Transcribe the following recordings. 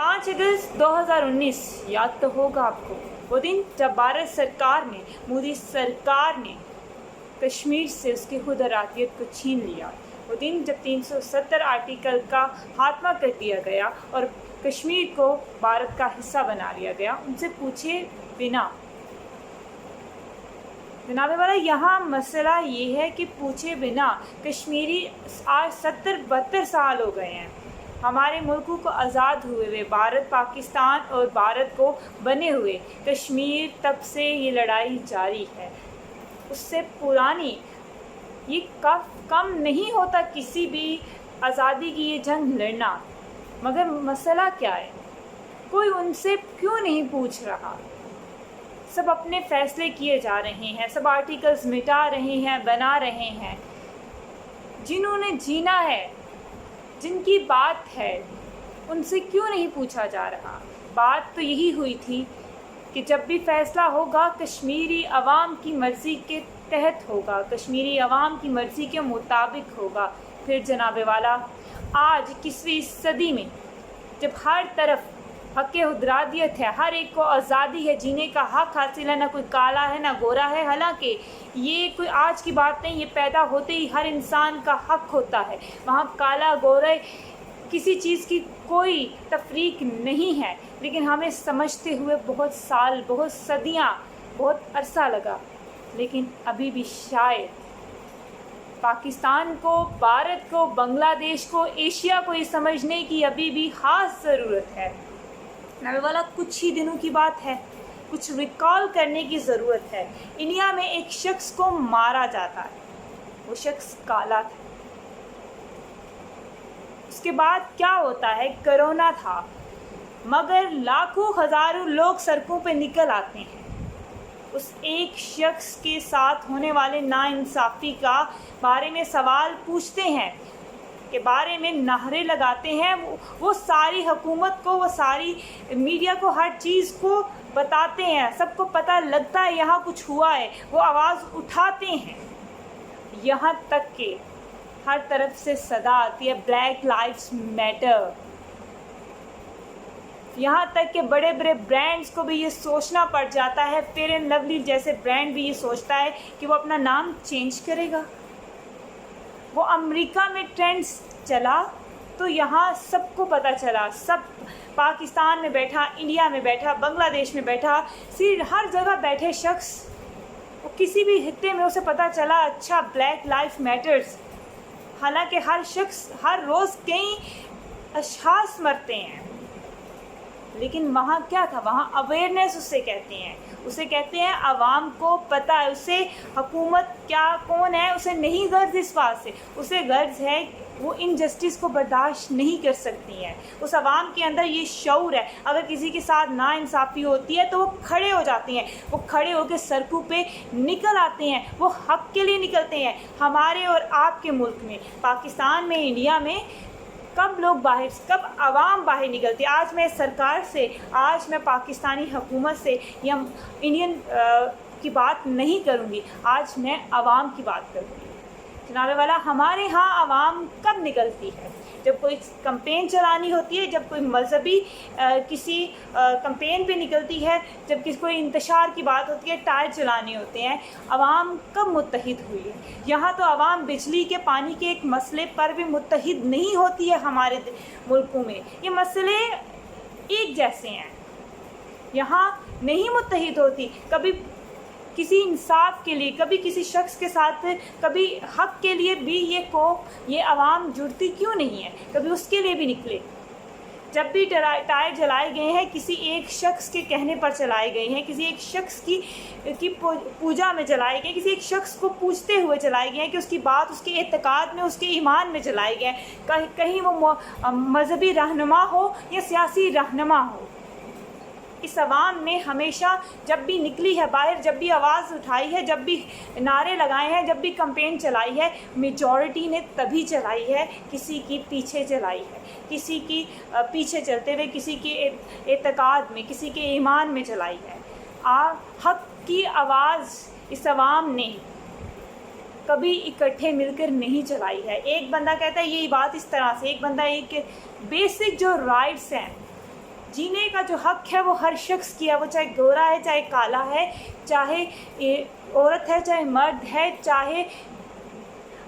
5 अगस्त 2019 याद तो होगा आपको, वो दिन जब भारत सरकार ने, मोदी सरकार ने कश्मीर से उसकी खुदरातियत को छीन लिया। वो दिन जब 370 आर्टिकल का खात्मा कर दिया गया और कश्मीर को भारत का हिस्सा बना लिया गया, उनसे पूछे बिना। जनाब वाला, यहाँ मसला ये है कि पूछे बिना कश्मीरी आज 70-72 साल हो गए हैं हमारे मुल्क को आज़ाद हुए हुए, भारत पाकिस्तान और भारत को बने हुए। कश्मीर तब से ये लड़ाई जारी है, उससे पुरानी ये कम नहीं होता किसी भी आज़ादी की ये जंग लड़ना। मगर मसला क्या है, कोई उनसे क्यों नहीं पूछ रहा। सब अपने फैसले किए जा रहे हैं, सब आर्टिकल्स मिटा रहे हैं, बना रहे हैं। जिन्होंने जीना है, जिनकी बात है, उनसे क्यों नहीं पूछा जा रहा। बात तो यही हुई थी कि जब भी फैसला होगा कश्मीरी अवाम की मर्ज़ी के तहत होगा, कश्मीरी अवाम की मर्ज़ी के मुताबिक होगा। फिर जनाब वाला, आज 21वीं सदी में जब हर तरफ हक़ खुदरातियत है, हर एक को आज़ादी है, जीने का हक़ हासिल है, ना कोई काला है ना गोरा है। हालांकि ये कोई आज की बात नहीं, ये पैदा होते ही हर इंसान का हक़ होता है। वहाँ काला गोरा किसी चीज़ की कोई तफरीक नहीं है, लेकिन हमें समझते हुए बहुत साल, बहुत सदियाँ, बहुत अरसा लगा। लेकिन अभी भी शायद पाकिस्तान को, भारत को, बांग्लादेश को, एशिया को ये समझने की अभी भी ख़ास ज़रूरत है। नबी वाला, कुछ ही दिनों की बात है, कुछ रिकॉल करने की ज़रूरत है। इंडिया में एक शख्स को मारा जाता है, वो शख्स काला था। उसके बाद क्या होता है, कोरोना था, मगर लाखों हज़ारों लोग सड़कों पे निकल आते हैं। उस एक शख्स के साथ होने वाले नाइंसाफ़ी का बारे में सवाल पूछते हैं, के बारे में नारे लगाते हैं। वो सारी हुकूमत को, वो सारी मीडिया को, हर चीज़ को बताते हैं। सबको पता लगता है यहाँ कुछ हुआ है, वो आवाज़ उठाते हैं। यहाँ तक कि हर तरफ से सदा आती है ब्लैक लाइव्स मैटर। यहाँ तक कि बड़े बड़े ब्रांड्स को भी ये सोचना पड़ जाता है, फेयर एंड लवली जैसे ब्रांड भी ये सोचता है कि वो अपना नाम चेंज करेगा। वो अमेरिका में ट्रेंड्स चला तो यहाँ सबको पता चला, सब पाकिस्तान में बैठा, इंडिया में बैठा, बांग्लादेश में बैठा, सिर्फ हर जगह बैठे शख्स, वो किसी भी हिस्से में उसे पता चला अच्छा ब्लैक लाइफ मैटर्स। हालांकि हर शख्स, हर रोज़ कई अशख़ास मरते हैं, लेकिन वहाँ क्या था, वहाँ अवेयरनेस उसे कहते हैं आवाम को पता है, उसे हुकूमत क्या कौन है उसे नहीं गर्ज इस बात से, उसे गर्ज है वो इनजस्टिस को बर्दाश्त नहीं कर सकती हैं। उस आवाम के अंदर ये शऊर है, अगर किसी के साथ नाइंसाफ़ी होती है तो वो खड़े हो जाती हैं, वो खड़े होकर सड़कों पे निकल आते हैं, वो हक़ के लिए निकलते हैं। हमारे और आपके मुल्क में, पाकिस्तान में, इंडिया में कब लोग बाहर, कब आवाम बाहर निकलती है। आज मैं सरकार से, आज मैं पाकिस्तानी हुकूमत से या इंडियन की बात नहीं करूँगी, आज मैं आवाम की बात करूँगी। जनाब वाला, हमारे यहाँ आवाम कब निकलती है, जब कोई कैंपेन चलानी होती है, जब कोई मजहबी किसी कैंपेन पे निकलती है, जब किसी कोई इंतशार की बात होती है, टायर चलाने होते हैं। आवाम कब मुत्तहिद हुई है? यहाँ तो आवाम बिजली के, पानी के एक मसले पर भी मुत्तहिद नहीं होती है। हमारे मुल्कों में ये मसले एक जैसे हैं, यहाँ नहीं मुत्तहिद होती। कभी किसी इंसाफ के लिए, कभी किसी शख्स के साथ, कभी हक़ के लिए भी ये आवाम जुड़ती क्यों नहीं है? कभी उसके लिए भी निकले। जब भी टायर जलाए गए हैं, किसी एक शख्स के कहने पर चलाए गए हैं, किसी एक शख्स की पूजा में जलाए गए, किसी एक शख्स को पूछते हुए जलाए गए हैं कि उसकी बात, उसके एतकाद में, उसके ईमान में जलाए गए हैं। कहीं वो मजहबी रहनुमा हो या सियासी रहनुमा हो। इस आवाम ने हमेशा जब भी निकली है बाहर, जब भी आवाज़ उठाई है, जब भी नारे लगाए हैं, जब भी कैंपेन चलाई है, मेजॉरिटी ने तभी चलाई है किसी की पीछे चलाई है, किसी की पीछे चलते हुए, किसी के एतकाद में, किसी के ईमान में चलाई है। हक़ की आवाज़ इस आवाम ने कभी इकट्ठे मिलकर नहीं चलाई है। एक बंदा कहता है ये बात इस तरह से, एक बंदा, एक बेसिक जो राइट्स हैं जीने का जो हक है वो हर शख्स की है, वो चाहे गोरा है, चाहे काला है, चाहे औरत है, चाहे मर्द है, चाहे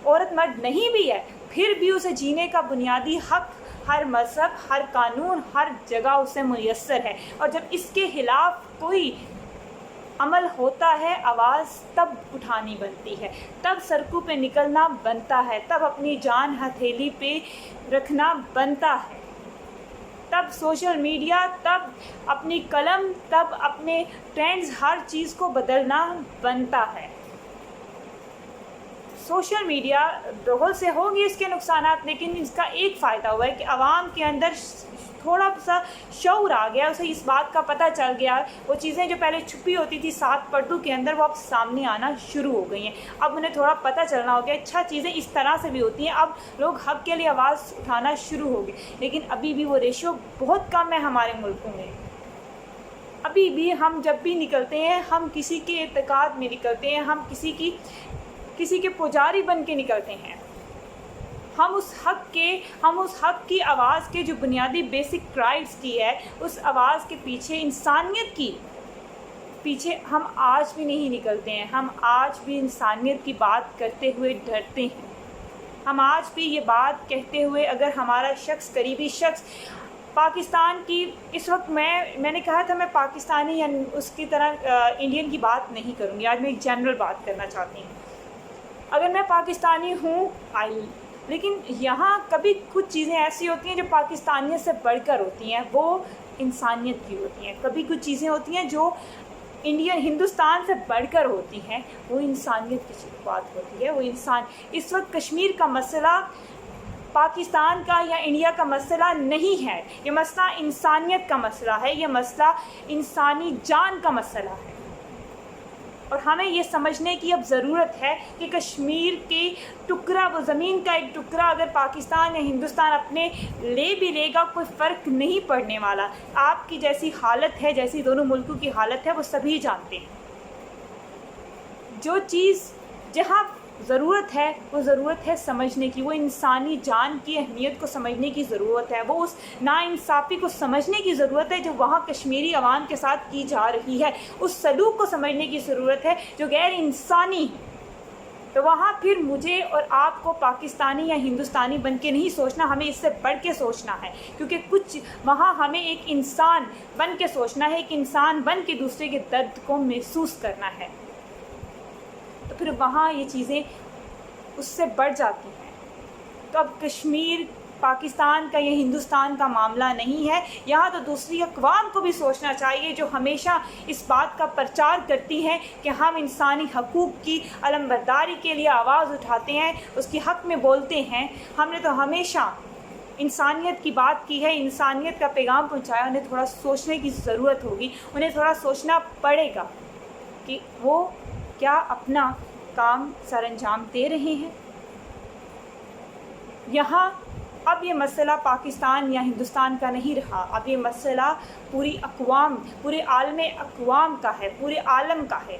औरत मर्द नहीं भी है, फिर भी उसे जीने का बुनियादी हक हर मज़हब, हर कानून, हर जगह उसे मुयस्सर है। और जब इसके खिलाफ कोई अमल होता है, आवाज़ तब उठानी बनती है, तब सड़कों पे निकलना बनता है, तब अपनी जान हथेली पे रखना बनता है, तब सोशल मीडिया, तब अपनी कलम, तब अपने ट्रेंड्स, हर चीज़ को बदलना बनता है। सोशल मीडिया बहुत से होंगे इसके नुकसानात, लेकिन इसका एक फ़ायदा हुआ है कि आवाम के अंदर थोड़ा सा शऊर आ गया, उसे इस बात का पता चल गया, वो चीज़ें जो पहले छुपी होती थी 7 पर्दों के अंदर, वो अब सामने आना शुरू हो गई हैं। अब उन्हें थोड़ा पता चलना हो गया, अच्छा चीज़ें इस तरह से भी होती हैं, अब लोग हक़ के लिए आवाज़ उठाना शुरू हो गई। लेकिन अभी भी वो रेशो बहुत कम है हमारे मुल्कों में। अभी भी हम जब भी निकलते हैं, हम किसी के एतकाद में निकलते हैं, हम किसी के पुजारी बन के निकलते हैं। हम उस हक़ की आवाज़ के जो बुनियादी बेसिक राइट्स की है, उस आवाज़ के पीछे, इंसानियत की पीछे हम आज भी नहीं निकलते हैं। हम आज भी इंसानियत की बात करते हुए डरते हैं। हम आज भी ये बात कहते हुए, अगर हमारा शख्स, करीबी शख्स पाकिस्तान की, इस वक्त मैंने कहा था मैं पाकिस्तानी या उसकी तरह इंडियन की बात नहीं करूँगी, आज मैं एक जनरल बात करना चाहती हूँ। अगर मैं पाकिस्तानी हूँ लेकिन यहाँ कभी कुछ चीज़ें ऐसी होती हैं जो पाकिस्तानियत से बढ़कर होती हैं, वो इंसानियत की होती हैं। कभी कुछ चीज़ें होती हैं जो हिंदुस्तान से बढ़कर होती हैं, वो इंसानियत की बात होती है, वो इंसान। इस वक्त कश्मीर का मसला पाकिस्तान का या इंडिया का मसला नहीं है, ये मसला इंसानियत का मसला है, ये मसला इंसानी जान का मसला है। और हमें ये समझने की अब ज़रूरत है कि कश्मीर के टुकड़ा, वो ज़मीन का एक टुकड़ा अगर पाकिस्तान या हिंदुस्तान अपने ले भी लेगा, कोई फ़र्क नहीं पड़ने वाला। आपकी जैसी हालत है, जैसी दोनों मुल्कों की हालत है, वो सभी जानते हैं। जो चीज़ जहाँ ज़रूरत है, वो ज़रूरत है समझने की, वो इंसानी जान की अहमियत को समझने की ज़रूरत है, वो उस नाइंसाफ़ी को समझने की ज़रूरत है जो वहाँ कश्मीरी अवाम के साथ की जा रही है, उस सलूक को समझने की ज़रूरत है जो गैर इंसानी है। तो वहाँ फिर मुझे और आपको पाकिस्तानी या हिंदुस्तानी बन के नहीं सोचना, हमें इससे बढ़ के सोचना है, क्योंकि कुछ वहाँ हमें एक इंसान बन के सोचना है, एक इंसान बन के दूसरे के दर्द को महसूस करना है। तो फिर वहाँ ये चीज़ें उससे बढ़ जाती हैं। तो अब कश्मीर पाकिस्तान का या हिंदुस्तान का मामला नहीं है, यहाँ तो दूसरी अक़वाम को भी सोचना चाहिए जो हमेशा इस बात का प्रचार करती हैं कि हम इंसानी हकूक़ की अलमबरदारी के लिए आवाज़ उठाते हैं, उसके हक़ में बोलते हैं। हमने तो हमेशा इंसानियत की बात की है, इंसानियत का पैगाम पहुँचाया। उन्हें थोड़ा सोचने की ज़रूरत होगी, उन्हें थोड़ा सोचना पड़ेगा कि वो क्या अपना काम सरअंजाम दे रहे हैं। यहाँ अब ये मसला पाकिस्तान या हिंदुस्तान का नहीं रहा, अब ये मसला पूरी अक़वाम, पूरे आलमे अक़वाम का है, पूरे आलम का है।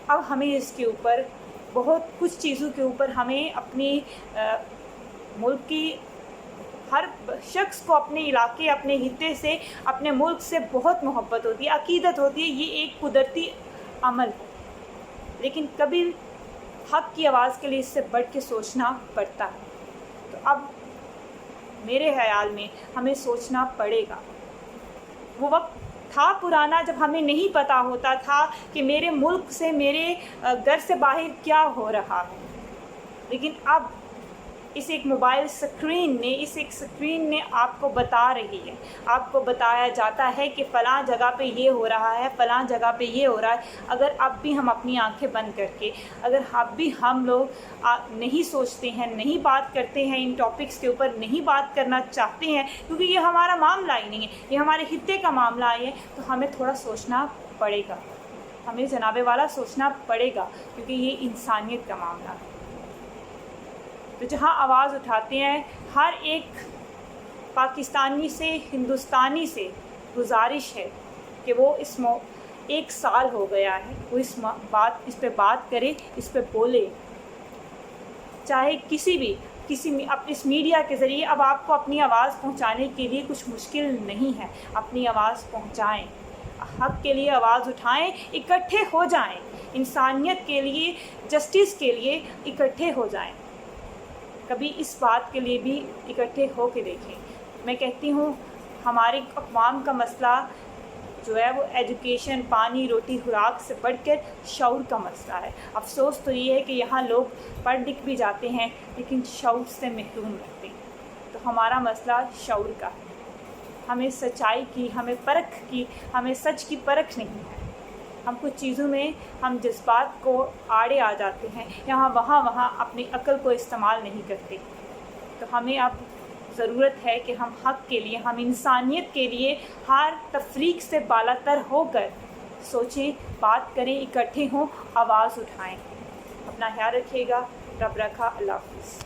अब हमें इसके ऊपर बहुत कुछ चीज़ों के ऊपर हमें अपनी मुल्क की हर शख्स को अपने इलाके, अपने हिस्से से, अपने मुल्क से बहुत मोहब्बत होती है, अक़ीदत होती है। ये एक कुदरती अमल है, लेकिन कभी हक़ की आवाज़ के लिए इससे बढ़ के सोचना पड़ता है। तो अब मेरे ख़याल में हमें सोचना पड़ेगा। वो वक्त था पुराना जब हमें नहीं पता होता था कि मेरे मुल्क से, मेरे घर से बाहर क्या हो रहा है, लेकिन अब इस एक मोबाइल स्क्रीन ने आपको बता रही है, आपको बताया जाता है कि फ़लाँ जगह पे ये हो रहा है, फ़लाँ जगह पे ये हो रहा है। अगर अब भी हम अपनी आंखें बंद करके, अगर अब भी हम लोग नहीं सोचते हैं, नहीं बात करते हैं, इन टॉपिक्स के ऊपर नहीं बात करना चाहते हैं, क्योंकि ये हमारा मामला ही नहीं है, ये हमारे खित्ते का मामला है, तो हमें थोड़ा सोचना पड़ेगा, हमें जनाबे वाला सोचना पड़ेगा, क्योंकि ये इंसानियत का मामला है। तो जहाँ आवाज़ उठाते हैं, हर एक पाकिस्तानी से, हिंदुस्तानी से गुजारिश है कि वो एक साल हो गया है, वो इस पे बात करे, इस पे बोले, चाहे किसी भी اس میڈیا کے ذریعے اب آپ کو اپنی آواز پہنچانے کے لیے کچھ مشکل نہیں ہے. اپنی آواز پہنچائیں، حق کے لیے آواز اٹھائیں، اکٹھے ہو جائیں، انسانیت کے لیے، جسٹس کے لیے اکٹھے ہو جائیں. کبھی اس بات کے لیے بھی اکٹھے ہو کے دیکھیں. میں کہتی ہوں ہمارے اقوام کا مسئلہ جو ہے وہ ایجوکیشن، پانی، روٹی، خوراک سے بڑھ کر شعور کا مسئلہ ہے. افسوس تو یہ ہے کہ یہاں لوگ پڑھ لکھ بھی جاتے ہیں لیکن شعور سے محروم رہتے ہیں. تو ہمارا مسئلہ شعور کا ہے. ہمیں سچائی کی، ہمیں پرکھ کی، ہمیں سچ کی پرکھ نہیں ہے. ہم کچھ چیزوں میں ہم جذبات کو آڑے آ جاتے ہیں، یہاں وہاں اپنی عقل کو استعمال نہیں کرتے. تو ہمیں اب ضرورت ہے کہ ہم حق کے لیے، ہم انسانیت کے لیے ہر تفریق سے بالاتر ہو کر سوچیں، بات کریں، اکٹھے ہوں، آواز اٹھائیں. اپنا خیال رکھیے گا. رب رکھا. اللہ حافظ.